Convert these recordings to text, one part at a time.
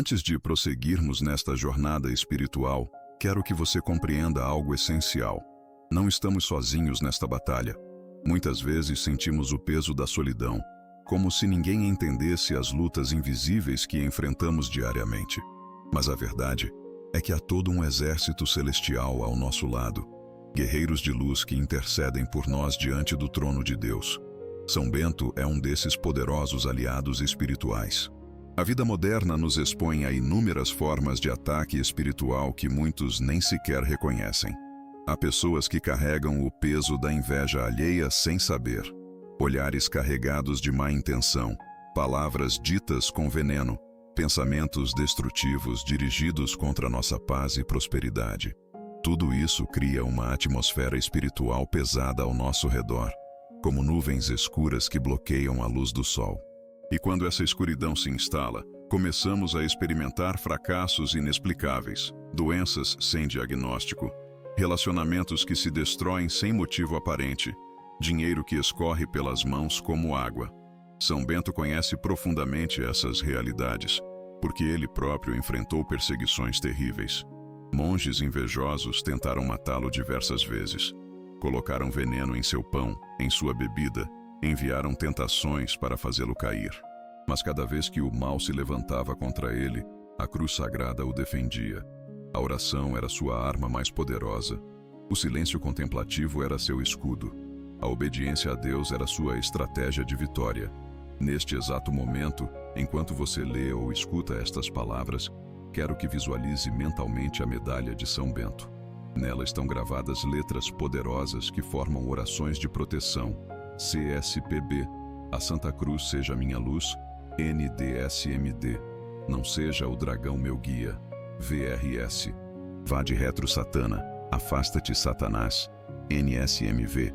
Antes de prosseguirmos nesta jornada espiritual, quero que você compreenda algo essencial. Não estamos sozinhos nesta batalha. Muitas vezes sentimos o peso da solidão, como se ninguém entendesse as lutas invisíveis que enfrentamos diariamente. Mas a verdade é que há todo um exército celestial ao nosso lado, guerreiros de luz que intercedem por nós diante do trono de Deus. São Bento é um desses poderosos aliados espirituais. A vida moderna nos expõe a inúmeras formas de ataque espiritual que muitos nem sequer reconhecem. Há pessoas que carregam o peso da inveja alheia sem saber, olhares carregados de má intenção, palavras ditas com veneno, pensamentos destrutivos dirigidos contra nossa paz e prosperidade. Tudo isso cria uma atmosfera espiritual pesada ao nosso redor, como nuvens escuras que bloqueiam a luz do sol. E quando essa escuridão se instala, começamos a experimentar fracassos inexplicáveis, doenças sem diagnóstico, relacionamentos que se destroem sem motivo aparente, dinheiro que escorre pelas mãos como água. São Bento conhece profundamente essas realidades, porque ele próprio enfrentou perseguições terríveis. Monges invejosos tentaram matá-lo diversas vezes. Colocaram veneno em seu pão, em sua bebida, enviaram tentações para fazê-lo cair. Mas cada vez que o mal se levantava contra ele, a cruz sagrada o defendia. A oração era sua arma mais poderosa. O silêncio contemplativo era seu escudo. A obediência a Deus era sua estratégia de vitória. Neste exato momento, enquanto você lê ou escuta estas palavras, quero que visualize mentalmente a medalha de São Bento. Nela estão gravadas letras poderosas que formam orações de proteção. CSPB, a Santa Cruz seja minha luz. NDSMD, não seja o dragão meu guia. VRS, vade retro Satana, afasta-te Satanás. NSMV,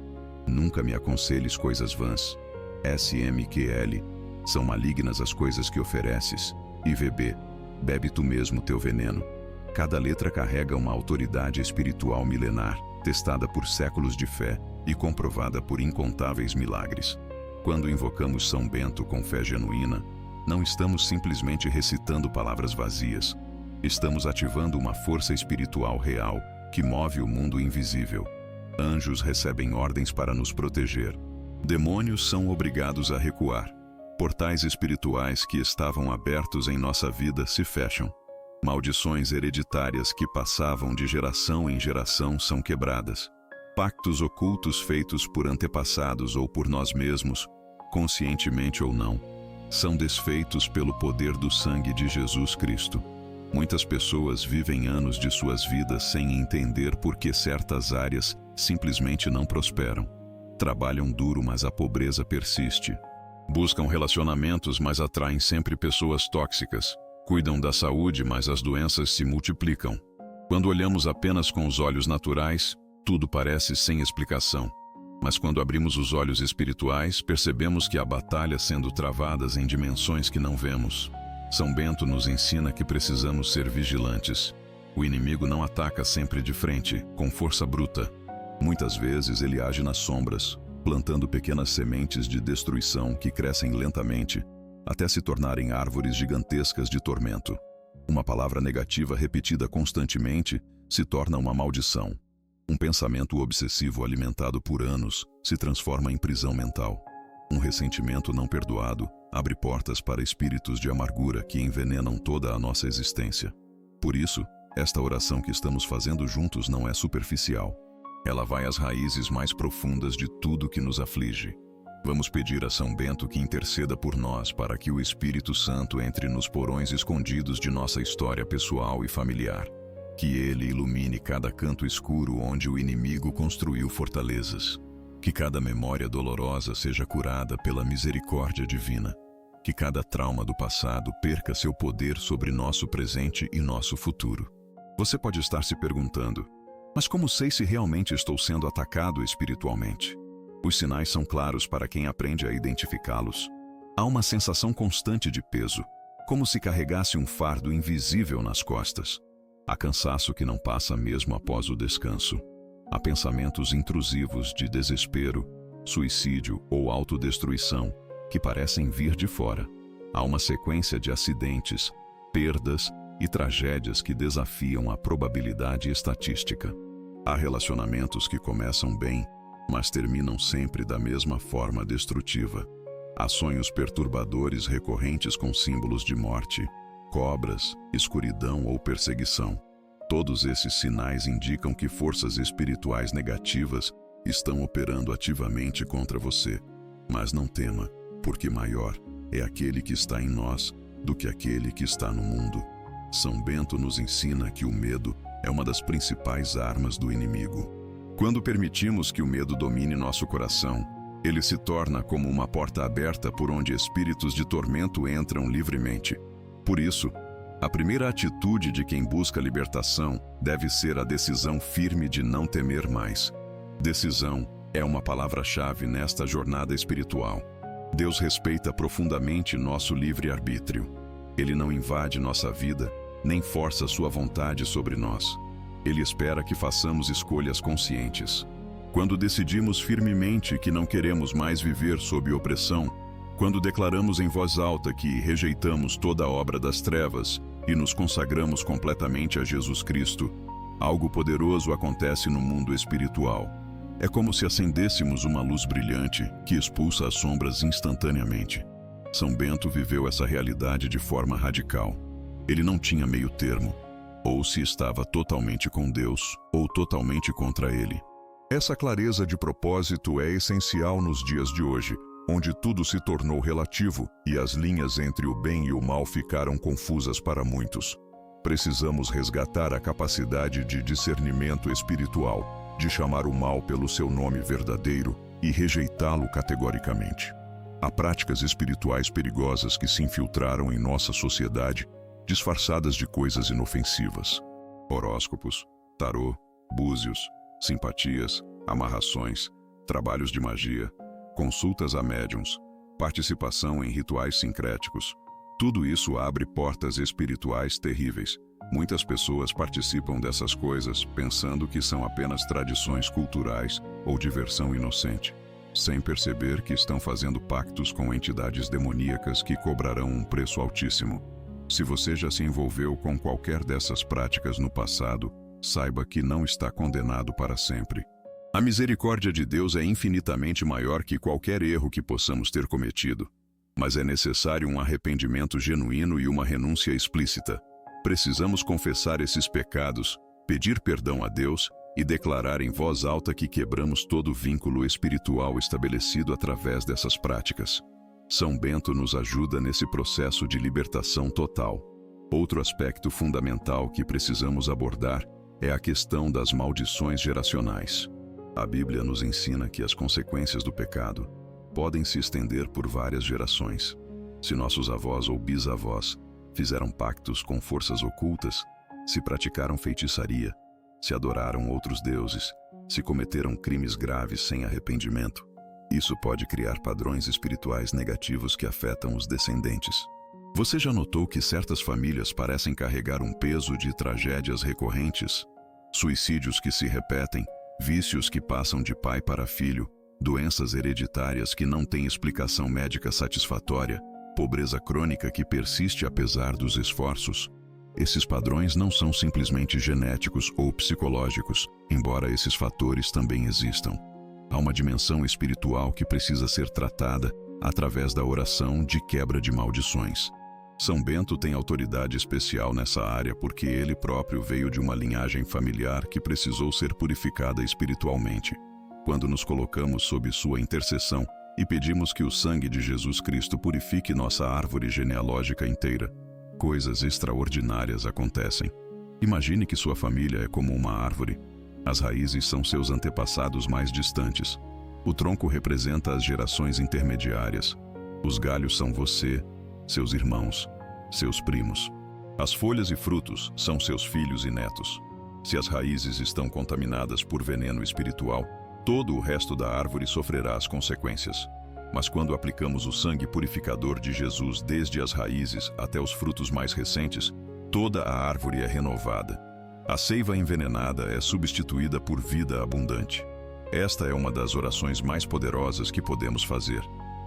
nunca me aconselhes coisas vãs. SMQL, são malignas as coisas que ofereces. IVB, bebe tu mesmo teu veneno. Cada letra carrega uma autoridade espiritual milenar, testada por séculos de fé e comprovada por incontáveis milagres. Quando invocamos São Bento com fé genuína, não estamos simplesmente recitando palavras vazias. Estamos ativando uma força espiritual real que move o mundo invisível. Anjos recebem ordens para nos proteger. Demônios são obrigados a recuar. Portais espirituais que estavam abertos em nossa vida se fecham. Maldições hereditárias que passavam de geração em geração são quebradas. Pactos ocultos feitos por antepassados ou por nós mesmos, conscientemente ou não, são desfeitos pelo poder do sangue de Jesus Cristo. Muitas pessoas vivem anos de suas vidas sem entender por que certas áreas simplesmente não prosperam. Trabalham duro, mas a pobreza persiste. Buscam relacionamentos, mas atraem sempre pessoas tóxicas. Cuidam da saúde, mas as doenças se multiplicam. Quando olhamos apenas com os olhos naturais, tudo parece sem explicação. Mas quando abrimos os olhos espirituais, percebemos que há batalhas sendo travadas em dimensões que não vemos. São Bento nos ensina que precisamos ser vigilantes. O inimigo não ataca sempre de frente, com força bruta. Muitas vezes ele age nas sombras, plantando pequenas sementes de destruição que crescem lentamente, até se tornarem árvores gigantescas de tormento. Uma palavra negativa repetida constantemente se torna uma maldição. Um pensamento obsessivo alimentado por anos se transforma em prisão mental. Um ressentimento não perdoado abre portas para espíritos de amargura que envenenam toda a nossa existência. Por isso, esta oração que estamos fazendo juntos não é superficial. Ela vai às raízes mais profundas de tudo que nos aflige. Vamos pedir a São Bento que interceda por nós para que o Espírito Santo entre nos porões escondidos de nossa história pessoal e familiar. Que ele ilumine cada canto escuro onde o inimigo construiu fortalezas. Que cada memória dolorosa seja curada pela misericórdia divina. Que cada trauma do passado perca seu poder sobre nosso presente e nosso futuro. Você pode estar se perguntando, mas como sei se realmente estou sendo atacado espiritualmente? Os sinais são claros para quem aprende a identificá-los. Há uma sensação constante de peso, como se carregasse um fardo invisível nas costas. Há cansaço que não passa mesmo após o descanso. Há pensamentos intrusivos de desespero, suicídio ou autodestruição que parecem vir de fora. Há uma sequência de acidentes, perdas e tragédias que desafiam a probabilidade estatística. Há relacionamentos que começam bem, mas terminam sempre da mesma forma destrutiva. Há sonhos perturbadores recorrentes com símbolos de morte, cobras, escuridão ou perseguição. Todos esses sinais indicam que forças espirituais negativas estão operando ativamente contra você. Mas não tema, porque maior é aquele que está em nós do que aquele que está no mundo. São Bento nos ensina que o medo é uma das principais armas do inimigo. Quando permitimos que o medo domine nosso coração, ele se torna como uma porta aberta por onde espíritos de tormento entram livremente. Por isso, a primeira atitude de quem busca libertação deve ser a decisão firme de não temer mais. Decisão é uma palavra-chave nesta jornada espiritual. Deus respeita profundamente nosso livre-arbítrio. Ele não invade nossa vida, nem força sua vontade sobre nós. Ele espera que façamos escolhas conscientes. Quando decidimos firmemente que não queremos mais viver sob opressão, quando declaramos em voz alta que rejeitamos toda a obra das trevas e nos consagramos completamente a Jesus Cristo, algo poderoso acontece no mundo espiritual. É como se acendêssemos uma luz brilhante que expulsa as sombras instantaneamente. São Bento viveu essa realidade de forma radical. Ele não tinha meio termo, ou se estava totalmente com Deus, ou totalmente contra Ele. Essa clareza de propósito é essencial nos dias de hoje, onde tudo se tornou relativo e as linhas entre o bem e o mal ficaram confusas para muitos. Precisamos resgatar a capacidade de discernimento espiritual, de chamar o mal pelo seu nome verdadeiro e rejeitá-lo categoricamente. Há práticas espirituais perigosas que se infiltraram em nossa sociedade, disfarçadas de coisas inofensivas. Horóscopos, tarô, búzios, simpatias, amarrações, trabalhos de magia, consultas a médiuns, participação em rituais sincréticos. Tudo isso abre portas espirituais terríveis. Muitas pessoas participam dessas coisas pensando que são apenas tradições culturais ou diversão inocente, sem perceber que estão fazendo pactos com entidades demoníacas que cobrarão um preço altíssimo. Se você já se envolveu com qualquer dessas práticas no passado, saiba que não está condenado para sempre. A misericórdia de Deus é infinitamente maior que qualquer erro que possamos ter cometido. Mas é necessário um arrependimento genuíno e uma renúncia explícita. Precisamos confessar esses pecados, pedir perdão a Deus e declarar em voz alta que quebramos todo vínculo espiritual estabelecido através dessas práticas. São Bento nos ajuda nesse processo de libertação total. Outro aspecto fundamental que precisamos abordar é a questão das maldições geracionais. A Bíblia nos ensina que as consequências do pecado podem se estender por várias gerações. Se nossos avós ou bisavós fizeram pactos com forças ocultas, se praticaram feitiçaria, se adoraram outros deuses, se cometeram crimes graves sem arrependimento, isso pode criar padrões espirituais negativos que afetam os descendentes. Você já notou que certas famílias parecem carregar um peso de tragédias recorrentes? Suicídios que se repetem, vícios que passam de pai para filho, doenças hereditárias que não têm explicação médica satisfatória, pobreza crônica que persiste apesar dos esforços. Esses padrões não são simplesmente genéticos ou psicológicos, embora esses fatores também existam. Há uma dimensão espiritual que precisa ser tratada através da oração de quebra de maldições. São Bento tem autoridade especial nessa área porque ele próprio veio de uma linhagem familiar que precisou ser purificada espiritualmente. Quando nos colocamos sob sua intercessão e pedimos que o sangue de Jesus Cristo purifique nossa árvore genealógica inteira, coisas extraordinárias acontecem. Imagine que sua família é como uma árvore. As raízes são seus antepassados mais distantes. O tronco representa as gerações intermediárias. Os galhos são você, seus irmãos, seus primos. As folhas e frutos são seus filhos e netos. Se as raízes estão contaminadas por veneno espiritual, todo o resto da árvore sofrerá as consequências. Mas quando aplicamos o sangue purificador de Jesus desde as raízes até os frutos mais recentes, toda a árvore é renovada. A seiva envenenada é substituída por vida abundante. Esta é uma das orações mais poderosas que podemos fazer.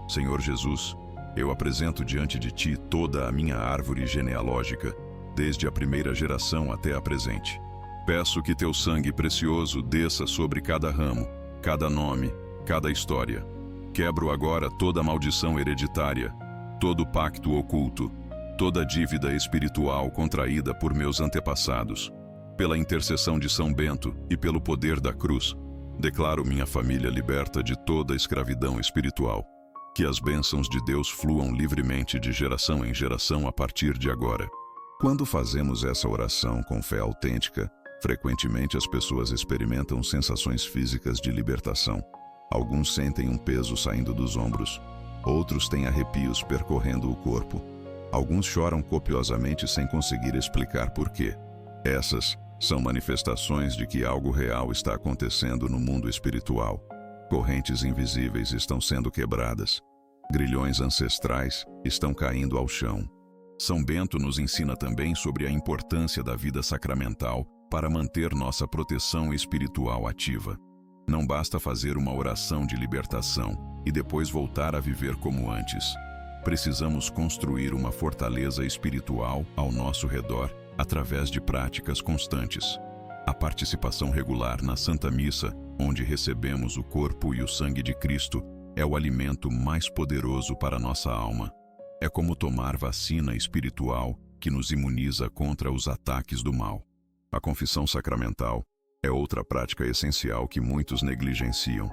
Senhor Jesus, Eu apresento diante de ti toda a minha árvore genealógica, desde a primeira geração até a presente. Peço que teu sangue precioso desça sobre cada ramo, cada nome, cada história. Quebro agora toda maldição hereditária, todo pacto oculto, toda dívida espiritual contraída por meus antepassados. Pela intercessão de São Bento e pelo poder da cruz, declaro minha família liberta de toda escravidão espiritual. Que as bênçãos de Deus fluam livremente de geração em geração a partir de agora. Quando fazemos essa oração com fé autêntica, frequentemente as pessoas experimentam sensações físicas de libertação. Alguns sentem um peso saindo dos ombros, outros têm arrepios percorrendo o corpo. Alguns choram copiosamente sem conseguir explicar por quê. Essas são manifestações de que algo real está acontecendo no mundo espiritual. Correntes invisíveis estão sendo quebradas. Grilhões ancestrais estão caindo ao chão. São Bento nos ensina também sobre a importância da vida sacramental para manter nossa proteção espiritual ativa. Não basta fazer uma oração de libertação e depois voltar a viver como antes. Precisamos construir uma fortaleza espiritual ao nosso redor através de práticas constantes. A participação regular na Santa Missa, onde recebemos o corpo e o sangue de Cristo, é o alimento mais poderoso para nossa alma. É como tomar vacina espiritual que nos imuniza contra os ataques do mal. A confissão sacramental é outra prática essencial que muitos negligenciam.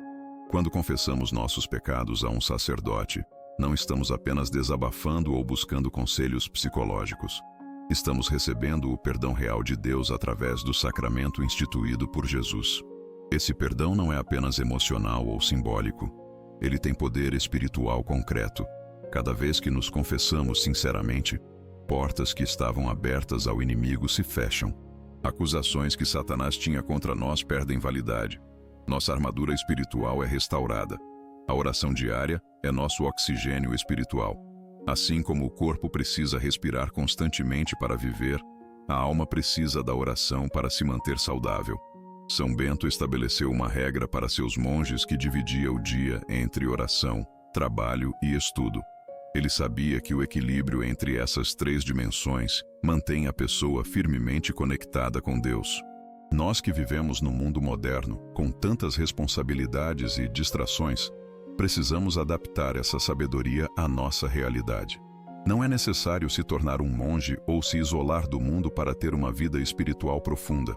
Quando confessamos nossos pecados a um sacerdote, não estamos apenas desabafando ou buscando conselhos psicológicos. Estamos recebendo o perdão real de Deus através do sacramento instituído por Jesus. Esse perdão não é apenas emocional ou simbólico. Ele tem poder espiritual concreto. Cada vez que nos confessamos sinceramente, portas que estavam abertas ao inimigo se fecham. Acusações que Satanás tinha contra nós perdem validade. Nossa armadura espiritual é restaurada. A oração diária é nosso oxigênio espiritual. Assim como o corpo precisa respirar constantemente para viver, a alma precisa da oração para se manter saudável. São Bento estabeleceu uma regra para seus monges que dividia o dia entre oração, trabalho e estudo. Ele sabia que o equilíbrio entre essas três dimensões mantém a pessoa firmemente conectada com Deus. Nós que vivemos no mundo moderno, com tantas responsabilidades e distrações, precisamos adaptar essa sabedoria à nossa realidade. Não é necessário se tornar um monge ou se isolar do mundo para ter uma vida espiritual profunda,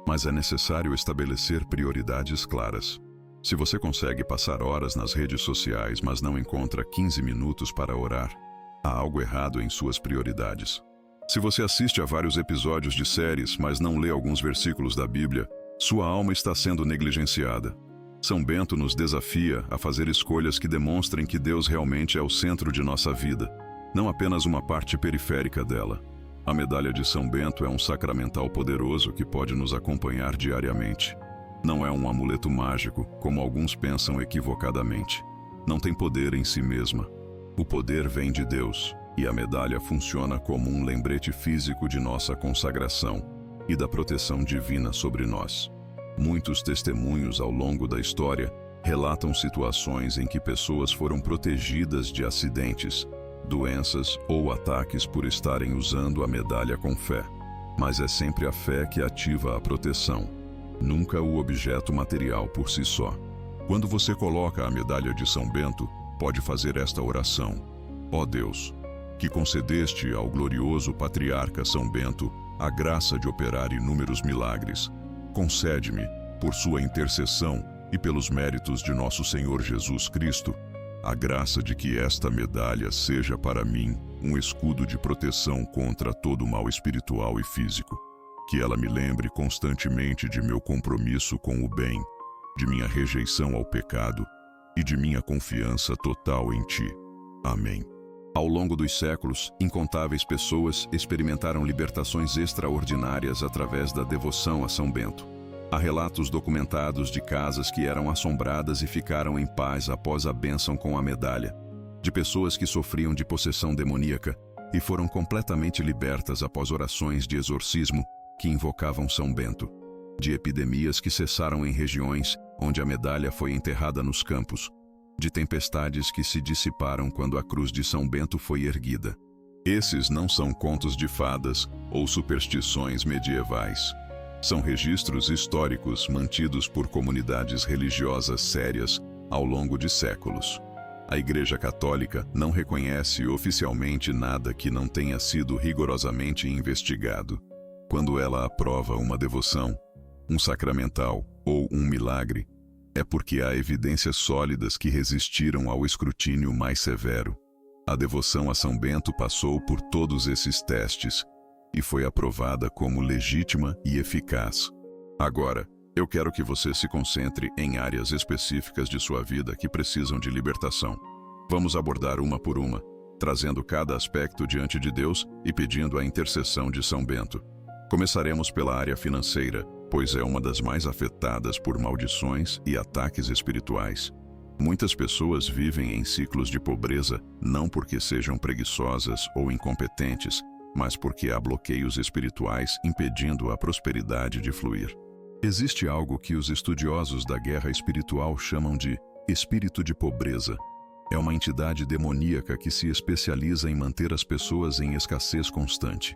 mas é necessário estabelecer prioridades claras. Se você consegue passar horas nas redes sociais, mas não encontra 15 minutos para orar, há algo errado em suas prioridades. Se você assiste a vários episódios de séries, mas não lê alguns versículos da Bíblia, sua alma está sendo negligenciada. São Bento nos desafia a fazer escolhas que demonstrem que Deus realmente é o centro de nossa vida, não apenas uma parte periférica dela. A medalha de São Bento é um sacramental poderoso que pode nos acompanhar diariamente. Não é um amuleto mágico, como alguns pensam equivocadamente. Não tem poder em si mesma. O poder vem de Deus, e a medalha funciona como um lembrete físico de nossa consagração e da proteção divina sobre nós. Muitos testemunhos ao longo da história relatam situações em que pessoas foram protegidas de acidentes, doenças ou ataques por estarem usando a medalha com fé. Mas é sempre a fé que ativa a proteção, nunca o objeto material por si só. Quando você coloca a medalha de São Bento, pode fazer esta oração: ó Deus, que concedeste ao glorioso patriarca São Bento a graça de operar inúmeros milagres, concede-me, por sua intercessão e pelos méritos de nosso Senhor Jesus Cristo, a graça de que esta medalha seja para mim um escudo de proteção contra todo mal espiritual e físico. Que ela me lembre constantemente de meu compromisso com o bem, de minha rejeição ao pecado e de minha confiança total em Ti. Amém. Ao longo dos séculos, incontáveis pessoas experimentaram libertações extraordinárias através da devoção a São Bento. Há relatos documentados de casas que eram assombradas e ficaram em paz após a bênção com a medalha, de pessoas que sofriam de possessão demoníaca e foram completamente libertas após orações de exorcismo que invocavam São Bento, de epidemias que cessaram em regiões onde a medalha foi enterrada nos campos, de tempestades que se dissiparam quando a cruz de São Bento foi erguida. Esses não são contos de fadas ou superstições medievais. São registros históricos mantidos por comunidades religiosas sérias ao longo de séculos. A Igreja Católica não reconhece oficialmente nada que não tenha sido rigorosamente investigado. Quando ela aprova uma devoção, um sacramental ou um milagre, é porque há evidências sólidas que resistiram ao escrutínio mais severo. A devoção a São Bento passou por todos esses testes e foi aprovada como legítima e eficaz. Agora, eu quero que você se concentre em áreas específicas de sua vida que precisam de libertação. Vamos abordar uma por uma, trazendo cada aspecto diante de Deus e pedindo a intercessão de São Bento. Começaremos pela área financeira, pois é uma das mais afetadas por maldições e ataques espirituais. Muitas pessoas vivem em ciclos de pobreza não porque sejam preguiçosas ou incompetentes, mas porque há bloqueios espirituais impedindo a prosperidade de fluir. Existe algo que os estudiosos da guerra espiritual chamam de espírito de pobreza. É uma entidade demoníaca que se especializa em manter as pessoas em escassez constante.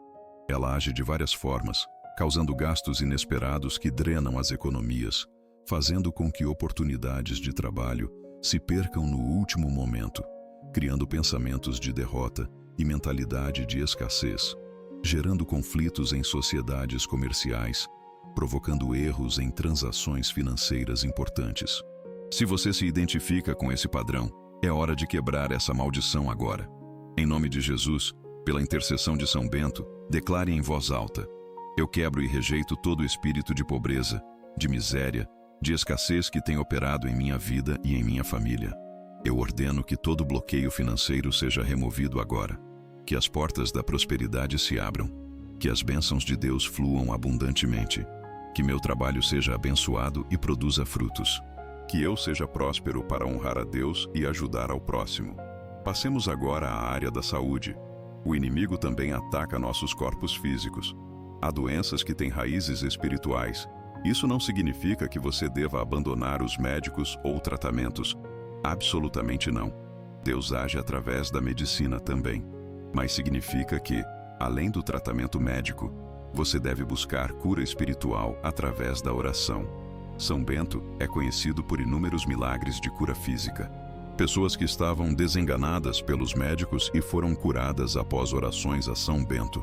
Ela age de várias formas, causando gastos inesperados que drenam as economias, fazendo com que oportunidades de trabalho se percam no último momento, criando pensamentos de derrota e mentalidade de escassez, gerando conflitos em sociedades comerciais, provocando erros em transações financeiras importantes. Se você se identifica com esse padrão, é hora de quebrar essa maldição agora. Em nome de Jesus, pela intercessão de São Bento, declare em voz alta: eu quebro e rejeito todo espírito de pobreza, de miséria, de escassez que tem operado em minha vida e em minha família. Eu ordeno que todo bloqueio financeiro seja removido agora, que as portas da prosperidade se abram, que as bênçãos de Deus fluam abundantemente, que meu trabalho seja abençoado e produza frutos, que eu seja próspero para honrar a Deus e ajudar ao próximo. Passemos agora à área da saúde. O inimigo também ataca nossos corpos físicos. Há doenças que têm raízes espirituais. Isso não significa que você deva abandonar os médicos ou tratamentos. Absolutamente não. Deus age através da medicina também. Mas significa que, além do tratamento médico, você deve buscar cura espiritual através da oração. São Bento é conhecido por inúmeros milagres de cura física. Pessoas que estavam desenganadas pelos médicos e foram curadas após orações a São Bento.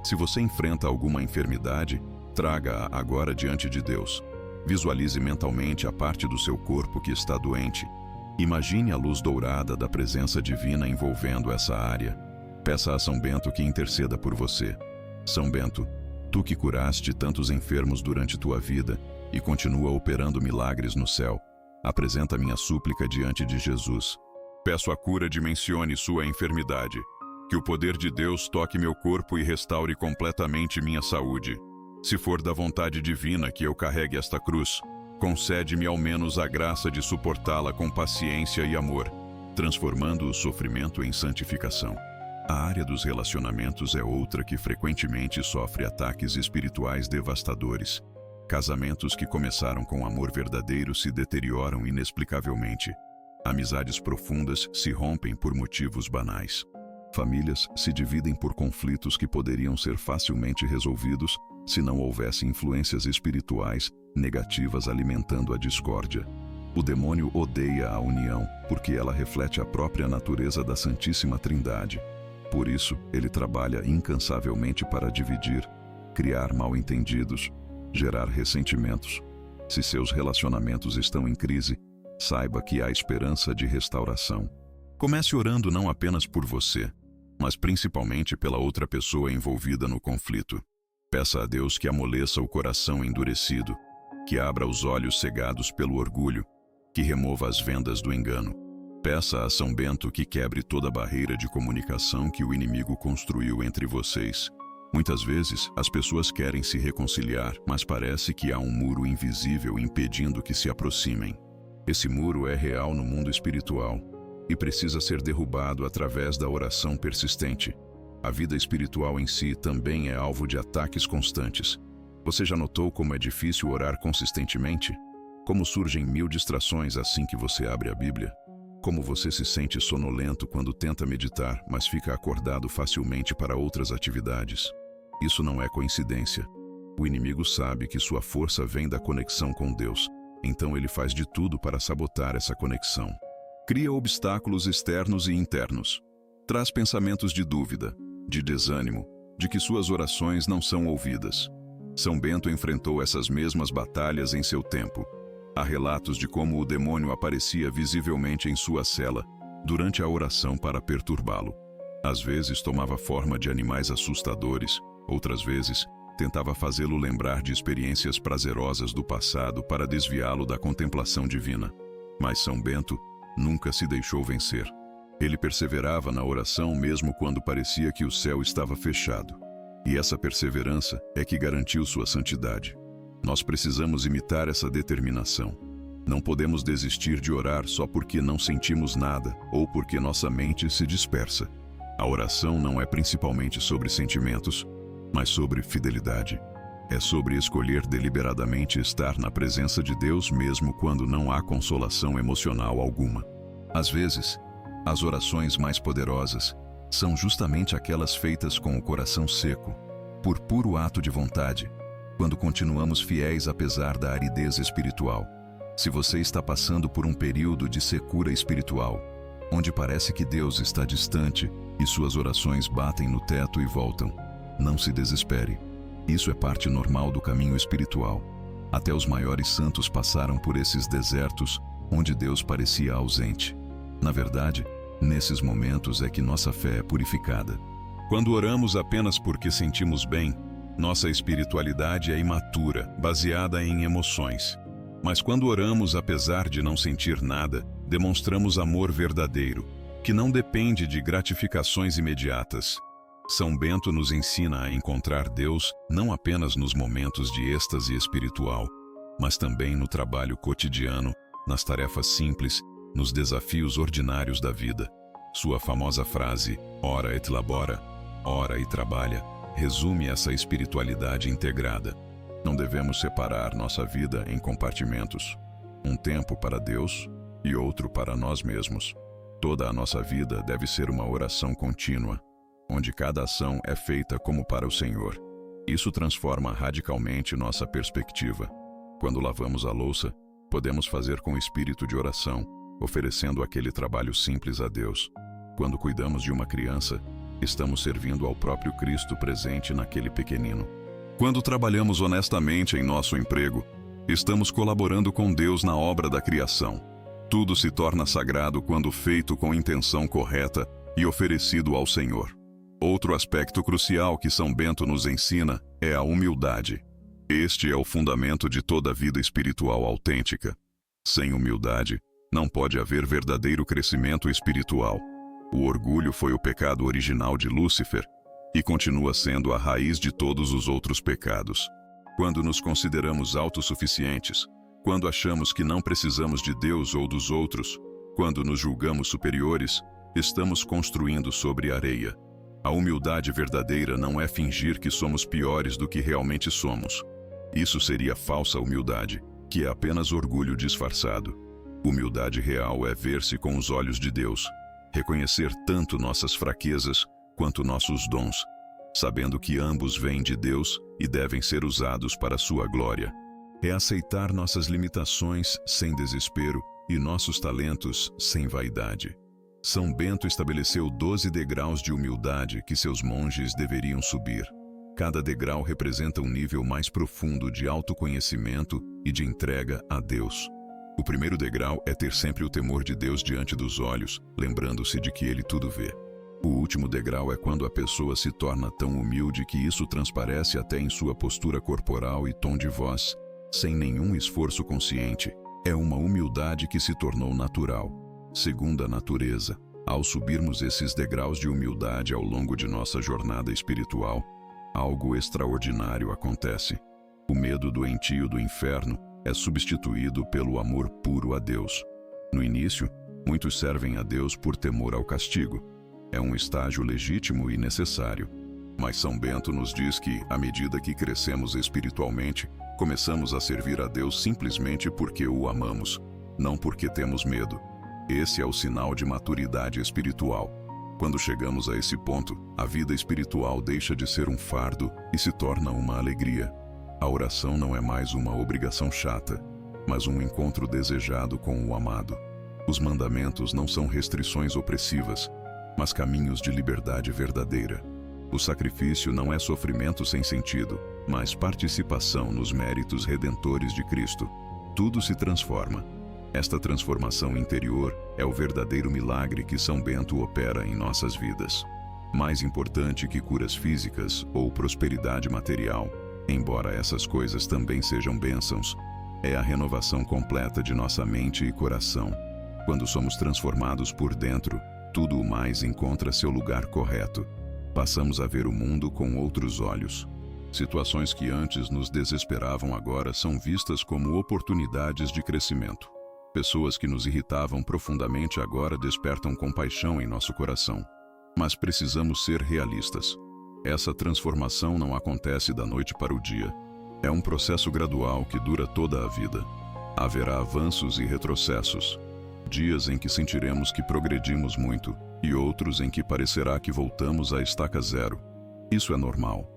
Se você enfrenta alguma enfermidade, traga-a agora diante de Deus. Visualize mentalmente a parte do seu corpo que está doente. Imagine a luz dourada da presença divina envolvendo essa área. Peça a São Bento que interceda por você. São Bento, tu que curaste tantos enfermos durante tua vida e continua operando milagres no céu, apresenta minha súplica diante de Jesus. Peço a cura dimensione sua enfermidade, que o poder de Deus toque meu corpo e restaure completamente minha saúde. Se for da vontade divina que eu carregue esta cruz, concede-me ao menos a graça de suportá-la com paciência e amor, transformando o sofrimento em santificação. A área dos relacionamentos é outra que frequentemente sofre ataques espirituais devastadores. Casamentos que começaram com amor verdadeiro se deterioram inexplicavelmente. Amizades profundas se rompem por motivos banais. Famílias se dividem por conflitos que poderiam ser facilmente resolvidos se não houvesse influências espirituais negativas alimentando a discórdia. O demônio odeia a união porque ela reflete a própria natureza da Santíssima Trindade. Por isso, ele trabalha incansavelmente para dividir, criar mal-entendidos, gerar ressentimentos. Se seus relacionamentos estão em crise, saiba que há esperança de restauração. Comece orando não apenas por você, mas principalmente pela outra pessoa envolvida no conflito. Peça a Deus que amoleça o coração endurecido, que abra os olhos cegados pelo orgulho, que remova as vendas do engano. Peça a São Bento que quebre toda barreira de comunicação que o inimigo construiu entre vocês. Muitas vezes, as pessoas querem se reconciliar, mas parece que há um muro invisível impedindo que se aproximem. Esse muro é real no mundo espiritual e precisa ser derrubado através da oração persistente. A vida espiritual em si também é alvo de ataques constantes. Você já notou como é difícil orar consistentemente? Como surgem 1000 distrações assim que você abre a Bíblia? Como você se sente sonolento quando tenta meditar, mas fica acordado facilmente para outras atividades. Isso não é coincidência. O inimigo sabe que sua força vem da conexão com Deus, então ele faz de tudo para sabotar essa conexão. Cria obstáculos externos e internos. Traz pensamentos de dúvida, de desânimo, de que suas orações não são ouvidas. São Bento enfrentou essas mesmas batalhas em seu tempo. Há relatos de como o demônio aparecia visivelmente em sua cela durante a oração para perturbá-lo. Às vezes tomava forma de animais assustadores, outras vezes tentava fazê-lo lembrar de experiências prazerosas do passado para desviá-lo da contemplação divina. Mas São Bento nunca se deixou vencer. Ele perseverava na oração mesmo quando parecia que o céu estava fechado. E essa perseverança é que garantiu sua santidade. Nós precisamos imitar essa determinação. Não podemos desistir de orar só porque não sentimos nada ou porque nossa mente se dispersa. A oração não é principalmente sobre sentimentos, mas sobre fidelidade. É sobre escolher deliberadamente estar na presença de Deus mesmo quando não há consolação emocional alguma. Às vezes, as orações mais poderosas são justamente aquelas feitas com o coração seco, por puro ato de vontade, quando continuamos fiéis apesar da aridez espiritual. Se você está passando por um período de secura espiritual, onde parece que Deus está distante e suas orações batem no teto e voltam, não se desespere. Isso é parte normal do caminho espiritual. Até os maiores santos passaram por esses desertos onde Deus parecia ausente. Na verdade, nesses momentos é que nossa fé é purificada. Quando oramos apenas porque sentimos bem, nossa espiritualidade é imatura, baseada em emoções. Mas quando oramos apesar de não sentir nada, demonstramos amor verdadeiro, que não depende de gratificações imediatas. São Bento nos ensina a encontrar Deus não apenas nos momentos de êxtase espiritual, mas também no trabalho cotidiano, nas tarefas simples, nos desafios ordinários da vida. Sua famosa frase, ora et labora, ora e trabalha, resume essa espiritualidade integrada. Não devemos separar nossa vida em compartimentos. Um tempo para Deus e outro para nós mesmos. Toda a nossa vida deve ser uma oração contínua, onde cada ação é feita como para o Senhor. Isso transforma radicalmente nossa perspectiva. Quando lavamos a louça, podemos fazer com espírito de oração, oferecendo aquele trabalho simples a Deus. Quando cuidamos de uma criança, estamos servindo ao próprio Cristo presente naquele pequenino. Quando trabalhamos honestamente em nosso emprego, estamos colaborando com Deus na obra da criação. Tudo se torna sagrado quando feito com intenção correta e oferecido ao Senhor. Outro aspecto crucial que São Bento nos ensina é a humildade. Este é o fundamento de toda vida espiritual autêntica. Sem humildade, não pode haver verdadeiro crescimento espiritual. O orgulho foi o pecado original de Lúcifer e continua sendo a raiz de todos os outros pecados. Quando nos consideramos autossuficientes, quando achamos que não precisamos de Deus ou dos outros, quando nos julgamos superiores, estamos construindo sobre areia. A humildade verdadeira não é fingir que somos piores do que realmente somos. Isso seria falsa humildade, que é apenas orgulho disfarçado. Humildade real é ver-se com os olhos de Deus, reconhecer tanto nossas fraquezas quanto nossos dons, sabendo que ambos vêm de Deus e devem ser usados para sua glória. É aceitar nossas limitações sem desespero e nossos talentos sem vaidade. São Bento estabeleceu 12 degraus de humildade que seus monges deveriam subir. Cada degrau representa um nível mais profundo de autoconhecimento e de entrega a Deus. O primeiro degrau é ter sempre o temor de Deus diante dos olhos, lembrando-se de que Ele tudo vê. O último degrau é quando a pessoa se torna tão humilde que isso transparece até em sua postura corporal e tom de voz, sem nenhum esforço consciente. É uma humildade que se tornou natural, segunda natureza. Ao subirmos esses degraus de humildade ao longo de nossa jornada espiritual, algo extraordinário acontece. O medo doentio do inferno é substituído pelo amor puro a Deus. No início, muitos servem a Deus por temor ao castigo. É um estágio legítimo e necessário. Mas São Bento nos diz que, à medida que crescemos espiritualmente, começamos a servir a Deus simplesmente porque o amamos, não porque temos medo. Esse é o sinal de maturidade espiritual. Quando chegamos a esse ponto, a vida espiritual deixa de ser um fardo e se torna uma alegria. A oração não é mais uma obrigação chata, mas um encontro desejado com o amado. Os mandamentos não são restrições opressivas, mas caminhos de liberdade verdadeira. O sacrifício não é sofrimento sem sentido, mas participação nos méritos redentores de Cristo. Tudo se transforma. Esta transformação interior é o verdadeiro milagre que São Bento opera em nossas vidas. Mais importante que curas físicas ou prosperidade material, embora essas coisas também sejam bênçãos, é a renovação completa de nossa mente e coração. Quando somos transformados por dentro, tudo o mais encontra seu lugar correto. Passamos a ver o mundo com outros olhos. Situações que antes nos desesperavam agora são vistas como oportunidades de crescimento. Pessoas que nos irritavam profundamente agora despertam compaixão em nosso coração. Mas precisamos ser realistas. Essa transformação não acontece da noite para o dia. É um processo gradual que dura toda a vida. Haverá avanços e retrocessos. Dias em que sentiremos que progredimos muito e outros em que parecerá que voltamos à estaca zero. Isso é normal.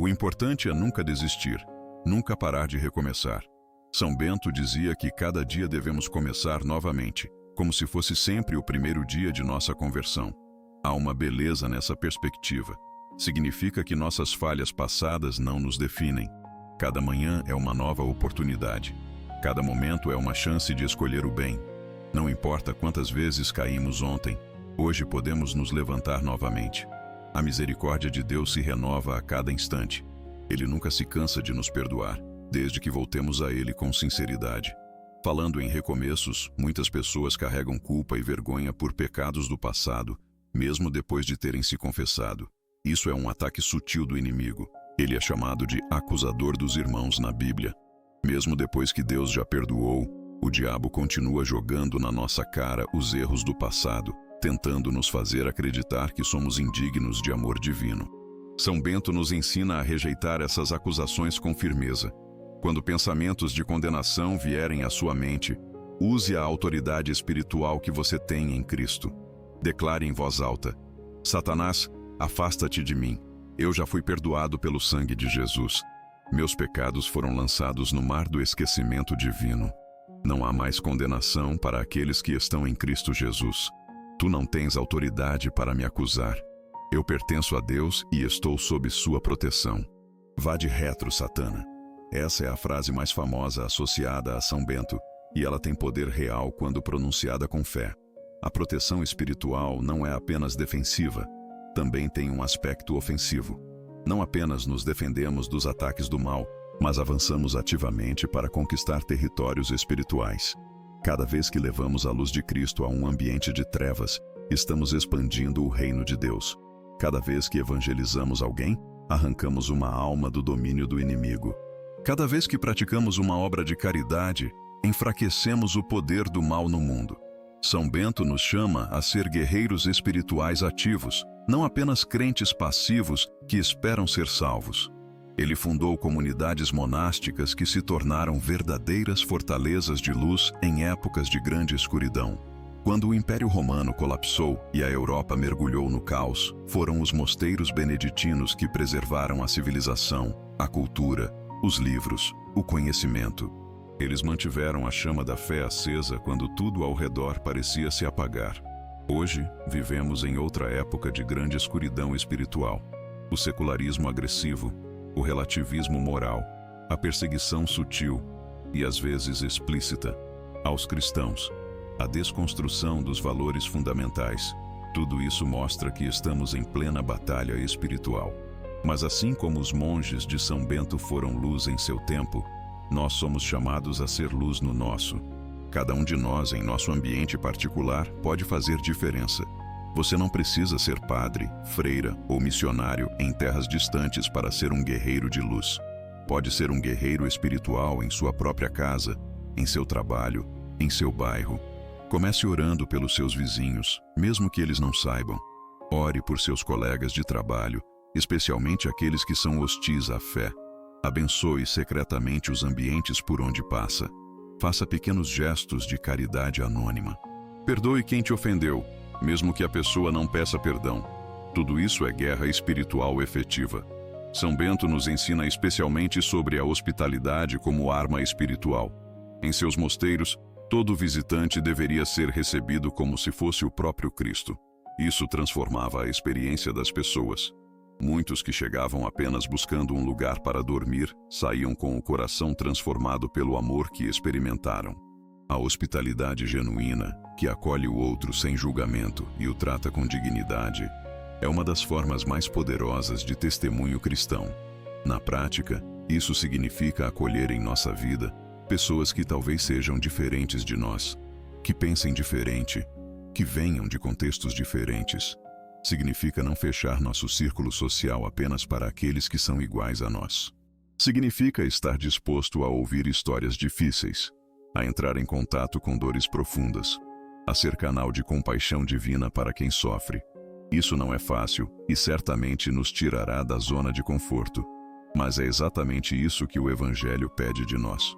O importante é nunca desistir, nunca parar de recomeçar. São Bento dizia que cada dia devemos começar novamente, como se fosse sempre o primeiro dia de nossa conversão. Há uma beleza nessa perspectiva. Significa que nossas falhas passadas não nos definem. Cada manhã é uma nova oportunidade. Cada momento é uma chance de escolher o bem. Não importa quantas vezes caímos ontem, hoje podemos nos levantar novamente. A misericórdia de Deus se renova a cada instante. Ele nunca se cansa de nos perdoar, desde que voltemos a Ele com sinceridade. Falando em recomeços, muitas pessoas carregam culpa e vergonha por pecados do passado, mesmo depois de terem se confessado. Isso é um ataque sutil do inimigo. Ele é chamado de acusador dos irmãos na Bíblia. Mesmo depois que Deus já perdoou, o diabo continua jogando na nossa cara os erros do passado, tentando nos fazer acreditar que somos indignos de amor divino. São Bento nos ensina a rejeitar essas acusações com firmeza. Quando pensamentos de condenação vierem à sua mente, use a autoridade espiritual que você tem em Cristo. Declare em voz alta: Satanás, afasta-te de mim. Eu já fui perdoado pelo sangue de Jesus. Meus pecados foram lançados no mar do esquecimento divino. Não há mais condenação para aqueles que estão em Cristo Jesus. Tu não tens autoridade para me acusar. Eu pertenço a Deus e estou sob sua proteção. Vá de retro, Satana. Essa é a frase mais famosa associada a São Bento, e ela tem poder real quando pronunciada com fé. A proteção espiritual não é apenas defensiva, também tem um aspecto ofensivo. Não apenas nos defendemos dos ataques do mal, mas avançamos ativamente para conquistar territórios espirituais. Cada vez que levamos a luz de Cristo a um ambiente de trevas, estamos expandindo o reino de Deus. Cada vez que evangelizamos alguém, arrancamos uma alma do domínio do inimigo. Cada vez que praticamos uma obra de caridade, enfraquecemos o poder do mal no mundo. São Bento nos chama a ser guerreiros espirituais ativos, não apenas crentes passivos que esperam ser salvos. Ele fundou comunidades monásticas que se tornaram verdadeiras fortalezas de luz em épocas de grande escuridão. Quando o Império Romano colapsou e a Europa mergulhou no caos, foram os mosteiros beneditinos que preservaram a civilização, a cultura, os livros, o conhecimento. Eles mantiveram a chama da fé acesa quando tudo ao redor parecia se apagar. Hoje, vivemos em outra época de grande escuridão espiritual. O secularismo agressivo, o relativismo moral, a perseguição sutil e às vezes explícita aos cristãos, a desconstrução dos valores fundamentais. Tudo isso mostra que estamos em plena batalha espiritual. Mas assim como os monges de São Bento foram luz em seu tempo, nós somos chamados a ser luz no nosso. Cada um de nós, em nosso ambiente particular, pode fazer diferença. Você não precisa ser padre, freira ou missionário em terras distantes para ser um guerreiro de luz. Pode ser um guerreiro espiritual em sua própria casa, em seu trabalho, em seu bairro. Comece orando pelos seus vizinhos, mesmo que eles não saibam. Ore por seus colegas de trabalho, especialmente aqueles que são hostis à fé. Abençoe secretamente os ambientes por onde passa. Faça pequenos gestos de caridade anônima. Perdoe quem te ofendeu, mesmo que a pessoa não peça perdão. Tudo isso é guerra espiritual efetiva. São Bento nos ensina especialmente sobre a hospitalidade como arma espiritual. Em seus mosteiros, todo visitante deveria ser recebido como se fosse o próprio Cristo. Isso transformava a experiência das pessoas. Muitos que chegavam apenas buscando um lugar para dormir, saíam com o coração transformado pelo amor que experimentaram. A hospitalidade genuína, que acolhe o outro sem julgamento e o trata com dignidade, é uma das formas mais poderosas de testemunho cristão. Na prática, isso significa acolher em nossa vida pessoas que talvez sejam diferentes de nós, que pensem diferente, que venham de contextos diferentes. Significa não fechar nosso círculo social apenas para aqueles que são iguais a nós. Significa estar disposto a ouvir histórias difíceis, a entrar em contato com dores profundas, a ser canal de compaixão divina para quem sofre. Isso não é fácil e certamente nos tirará da zona de conforto, mas é exatamente isso que o Evangelho pede de nós.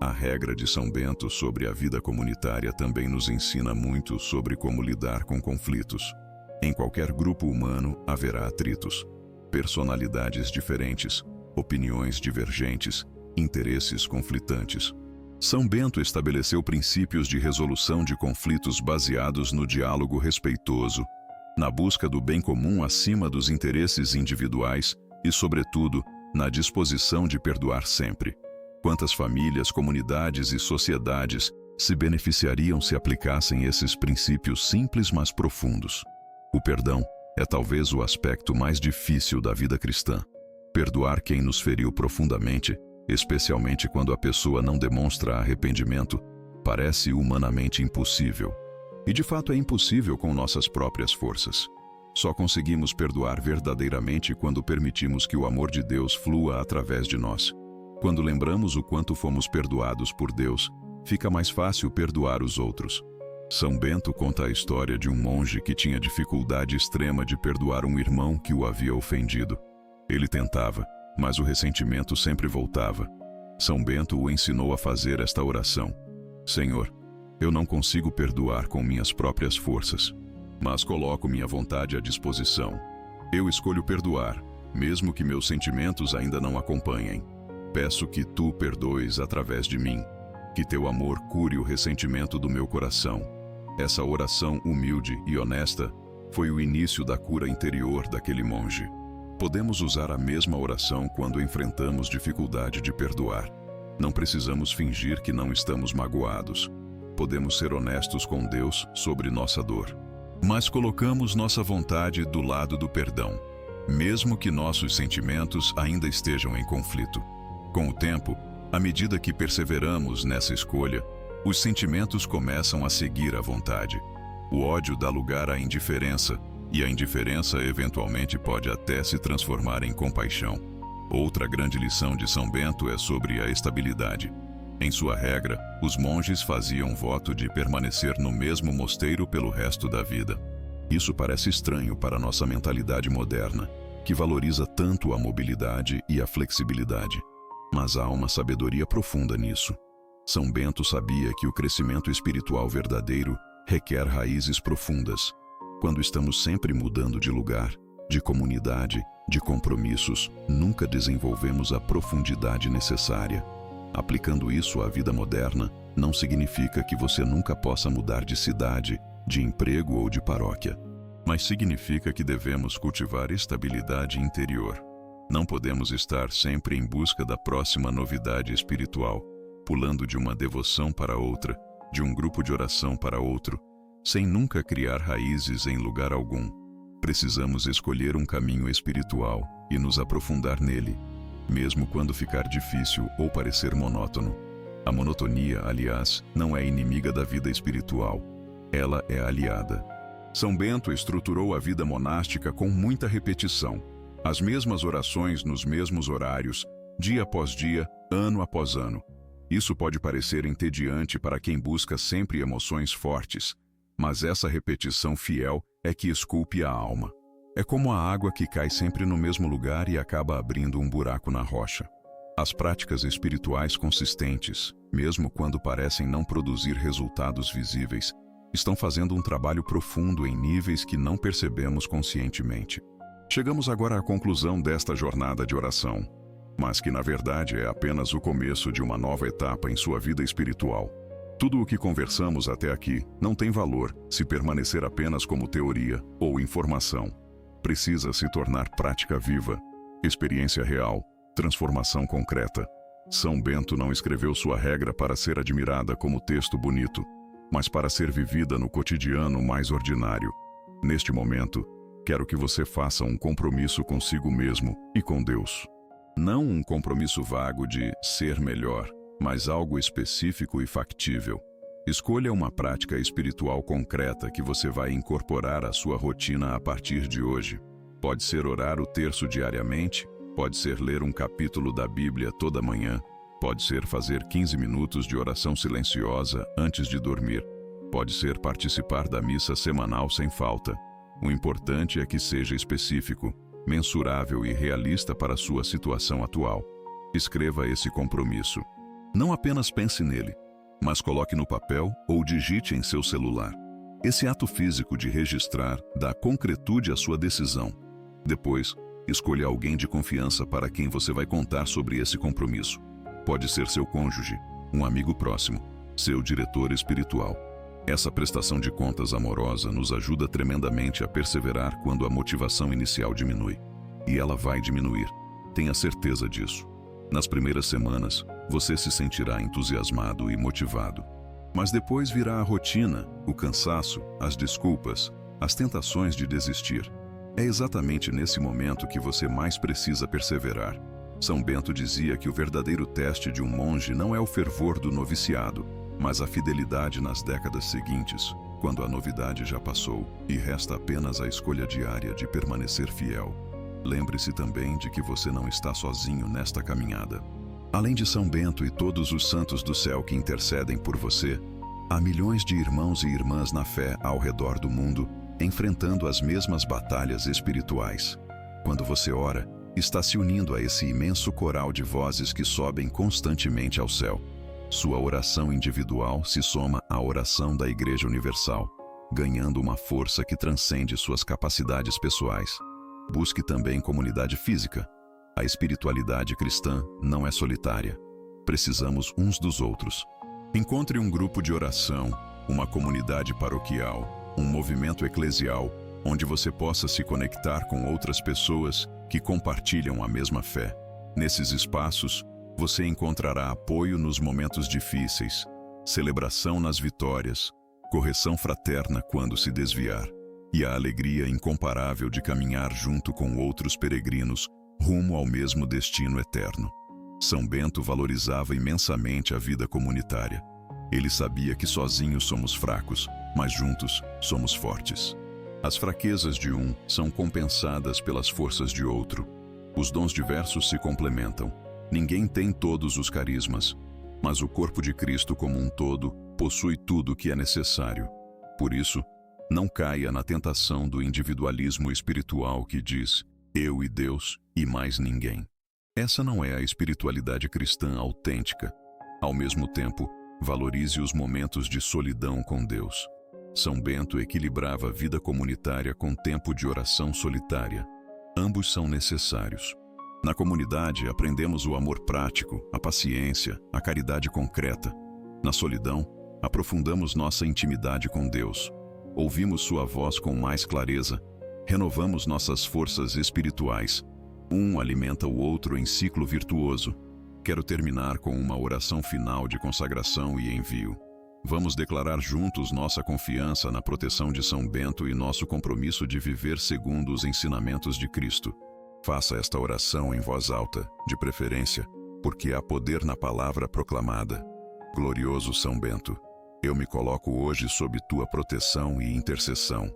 A regra de São Bento sobre a vida comunitária também nos ensina muito sobre como lidar com conflitos. Em qualquer grupo humano haverá atritos, personalidades diferentes, opiniões divergentes, interesses conflitantes. São Bento estabeleceu princípios de resolução de conflitos baseados no diálogo respeitoso, na busca do bem comum acima dos interesses individuais e, sobretudo, na disposição de perdoar sempre. Quantas famílias, comunidades e sociedades se beneficiariam se aplicassem esses princípios simples mas profundos? O perdão é talvez o aspecto mais difícil da vida cristã. Perdoar quem nos feriu profundamente, especialmente quando a pessoa não demonstra arrependimento, parece humanamente impossível. E de fato é impossível com nossas próprias forças. Só conseguimos perdoar verdadeiramente quando permitimos que o amor de Deus flua através de nós. Quando lembramos o quanto fomos perdoados por Deus, fica mais fácil perdoar os outros. São Bento conta a história de um monge que tinha dificuldade extrema de perdoar um irmão que o havia ofendido. Ele tentava, mas o ressentimento sempre voltava. São Bento o ensinou a fazer esta oração: Senhor, eu não consigo perdoar com minhas próprias forças, mas coloco minha vontade à disposição. Eu escolho perdoar, mesmo que meus sentimentos ainda não acompanhem. Peço que tu perdoes através de mim, que teu amor cure o ressentimento do meu coração. Essa oração humilde e honesta foi o início da cura interior daquele monge. Podemos usar a mesma oração quando enfrentamos dificuldade de perdoar. Não precisamos fingir que não estamos magoados. Podemos ser honestos com Deus sobre nossa dor. Mas colocamos nossa vontade do lado do perdão, mesmo que nossos sentimentos ainda estejam em conflito. Com o tempo, à medida que perseveramos nessa escolha, os sentimentos começam a seguir a vontade. O ódio dá lugar à indiferença, e a indiferença eventualmente pode até se transformar em compaixão. Outra grande lição de São Bento é sobre a estabilidade. Em sua regra, os monges faziam voto de permanecer no mesmo mosteiro pelo resto da vida. Isso parece estranho para nossa mentalidade moderna, que valoriza tanto a mobilidade e a flexibilidade. Mas há uma sabedoria profunda nisso. São Bento sabia que o crescimento espiritual verdadeiro requer raízes profundas. Quando estamos sempre mudando de lugar, de comunidade, de compromissos, nunca desenvolvemos a profundidade necessária. Aplicando isso à vida moderna, não significa que você nunca possa mudar de cidade, de emprego ou de paróquia. Mas significa que devemos cultivar estabilidade interior. Não podemos estar sempre em busca da próxima novidade espiritual, pulando de uma devoção para outra, de um grupo de oração para outro, sem nunca criar raízes em lugar algum. Precisamos escolher um caminho espiritual e nos aprofundar nele, mesmo quando ficar difícil ou parecer monótono. A monotonia, aliás, não é inimiga da vida espiritual, ela é aliada. São Bento estruturou a vida monástica com muita repetição. As mesmas orações nos mesmos horários, dia após dia, ano após ano. Isso pode parecer entediante para quem busca sempre emoções fortes, mas essa repetição fiel é que esculpe a alma. É como a água que cai sempre no mesmo lugar e acaba abrindo um buraco na rocha. As práticas espirituais consistentes, mesmo quando parecem não produzir resultados visíveis, estão fazendo um trabalho profundo em níveis que não percebemos conscientemente. Chegamos agora à conclusão desta jornada de oração, mas que na verdade é apenas o começo de uma nova etapa em sua vida espiritual. Tudo o que conversamos até aqui não tem valor se permanecer apenas como teoria ou informação. Precisa se tornar prática viva, experiência real, transformação concreta. São Bento não escreveu sua regra para ser admirada como texto bonito, mas para ser vivida no cotidiano mais ordinário. Neste momento, quero que você faça um compromisso consigo mesmo e com Deus. Não um compromisso vago de ser melhor, mas algo específico e factível. Escolha uma prática espiritual concreta que você vai incorporar à sua rotina a partir de hoje. Pode ser orar o terço diariamente, pode ser ler um capítulo da Bíblia toda manhã, pode ser fazer 15 minutos de oração silenciosa antes de dormir, pode ser participar da missa semanal sem falta. O importante é que seja específico, mensurável e realista para a sua situação atual. Escreva esse compromisso. Não apenas pense nele, mas coloque no papel ou digite em seu celular. Esse ato físico de registrar dá concretude à sua decisão. Depois, escolha alguém de confiança para quem você vai contar sobre esse compromisso. Pode ser seu cônjuge, um amigo próximo, seu diretor espiritual. Essa prestação de contas amorosa nos ajuda tremendamente a perseverar quando a motivação inicial diminui. E ela vai diminuir, tenha certeza disso. Nas primeiras semanas, você se sentirá entusiasmado e motivado. Mas depois virá a rotina, o cansaço, as desculpas, as tentações de desistir. É exatamente nesse momento que você mais precisa perseverar. São Bento dizia que o verdadeiro teste de um monge não é o fervor do noviciado, mas a fidelidade nas décadas seguintes, quando a novidade já passou e resta apenas a escolha diária de permanecer fiel. Lembre-se também de que você não está sozinho nesta caminhada. Além de São Bento e todos os santos do céu que intercedem por você, há milhões de irmãos e irmãs na fé ao redor do mundo, enfrentando as mesmas batalhas espirituais. Quando você ora, está se unindo a esse imenso coral de vozes que sobem constantemente ao céu. Sua oração individual se soma à oração da Igreja Universal, ganhando uma força que transcende suas capacidades pessoais. Busque também comunidade física. A espiritualidade cristã não é solitária. Precisamos uns dos outros. Encontre um grupo de oração, uma comunidade paroquial, um movimento eclesial, onde você possa se conectar com outras pessoas que compartilham a mesma fé. Nesses espaços, você encontrará apoio nos momentos difíceis, celebração nas vitórias, correção fraterna quando se desviar, e a alegria incomparável de caminhar junto com outros peregrinos rumo ao mesmo destino eterno. São Bento valorizava imensamente a vida comunitária. Ele sabia que sozinhos somos fracos, mas juntos somos fortes. As fraquezas de um são compensadas pelas forças de outro. Os dons diversos se complementam. Ninguém tem todos os carismas, mas o corpo de Cristo como um todo possui tudo o que é necessário. Por isso, não caia na tentação do individualismo espiritual que diz eu e Deus e mais ninguém. Essa não é a espiritualidade cristã autêntica. Ao mesmo tempo, valorize os momentos de solidão com Deus. São Bento equilibrava a vida comunitária com tempo de oração solitária. Ambos são necessários. Na comunidade, aprendemos o amor prático, a paciência, a caridade concreta. Na solidão, aprofundamos nossa intimidade com Deus. Ouvimos sua voz com mais clareza. Renovamos nossas forças espirituais. Um alimenta o outro em ciclo virtuoso. Quero terminar com uma oração final de consagração e envio. Vamos declarar juntos nossa confiança na proteção de São Bento e nosso compromisso de viver segundo os ensinamentos de Cristo. Faça esta oração em voz alta, de preferência, porque há poder na palavra proclamada. Glorioso São Bento, eu me coloco hoje sob tua proteção e intercessão.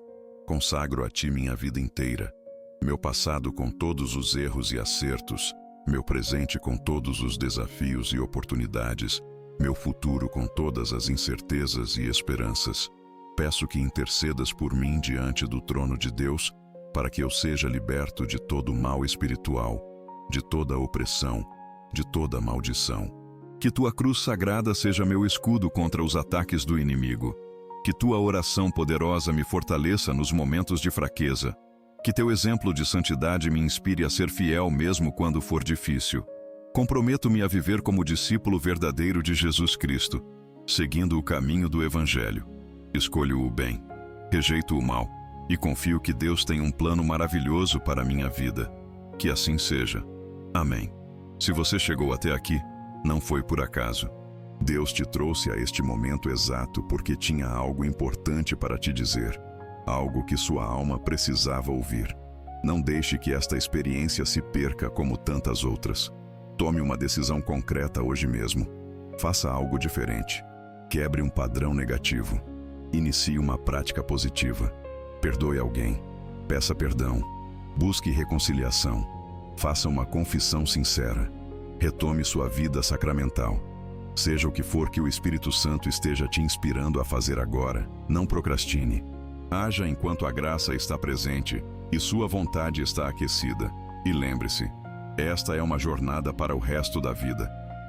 Consagro a ti minha vida inteira, meu passado com todos os erros e acertos, meu presente com todos os desafios e oportunidades, meu futuro com todas as incertezas e esperanças. Peço que intercedas por mim diante do trono de Deus, para que eu seja liberto de todo mal espiritual, de toda opressão, de toda maldição. Que tua cruz sagrada seja meu escudo contra os ataques do inimigo. Que tua oração poderosa me fortaleça nos momentos de fraqueza. Que teu exemplo de santidade me inspire a ser fiel mesmo quando for difícil. Comprometo-me a viver como discípulo verdadeiro de Jesus Cristo, seguindo o caminho do Evangelho. Escolho o bem, rejeito o mal e confio que Deus tem um plano maravilhoso para a minha vida. Que assim seja. Amém. Se você chegou até aqui, não foi por acaso. Deus te trouxe a este momento exato porque tinha algo importante para te dizer, algo que sua alma precisava ouvir. Não deixe que esta experiência se perca como tantas outras. Tome uma decisão concreta hoje mesmo. Faça algo diferente. Quebre um padrão negativo. Inicie uma prática positiva. Perdoe alguém. Peça perdão. Busque reconciliação. Faça uma confissão sincera. Retome sua vida sacramental. Seja o que for que o Espírito Santo esteja te inspirando a fazer agora, não procrastine. Haja enquanto a graça está presente e sua vontade está aquecida. E lembre-se, esta é uma jornada para o resto da vida.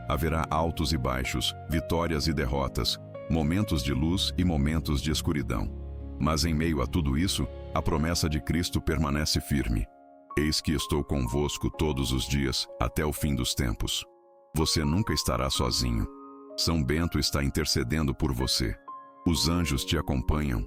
Haverá altos e baixos, vitórias e derrotas, momentos de luz e momentos de escuridão. Mas em meio a tudo isso, a promessa de Cristo permanece firme. Eis que estou convosco todos os dias, até o fim dos tempos. Você nunca estará sozinho. São Bento está intercedendo por você. Os anjos te acompanham.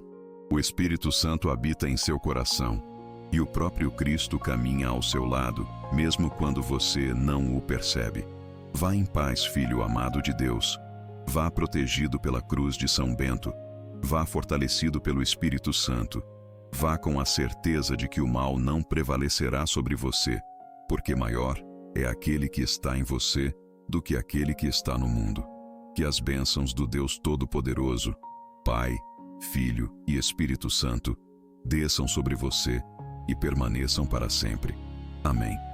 O Espírito Santo habita em seu coração. E o próprio Cristo caminha ao seu lado, mesmo quando você não o percebe. Vá em paz, filho amado de Deus. Vá protegido pela cruz de São Bento. Vá fortalecido pelo Espírito Santo. Vá com a certeza de que o mal não prevalecerá sobre você, porque maior é aquele que está em você do que aquele que está no mundo. Que as bênçãos do Deus Todo-Poderoso, Pai, Filho e Espírito Santo, desçam sobre você e permaneçam para sempre. Amém.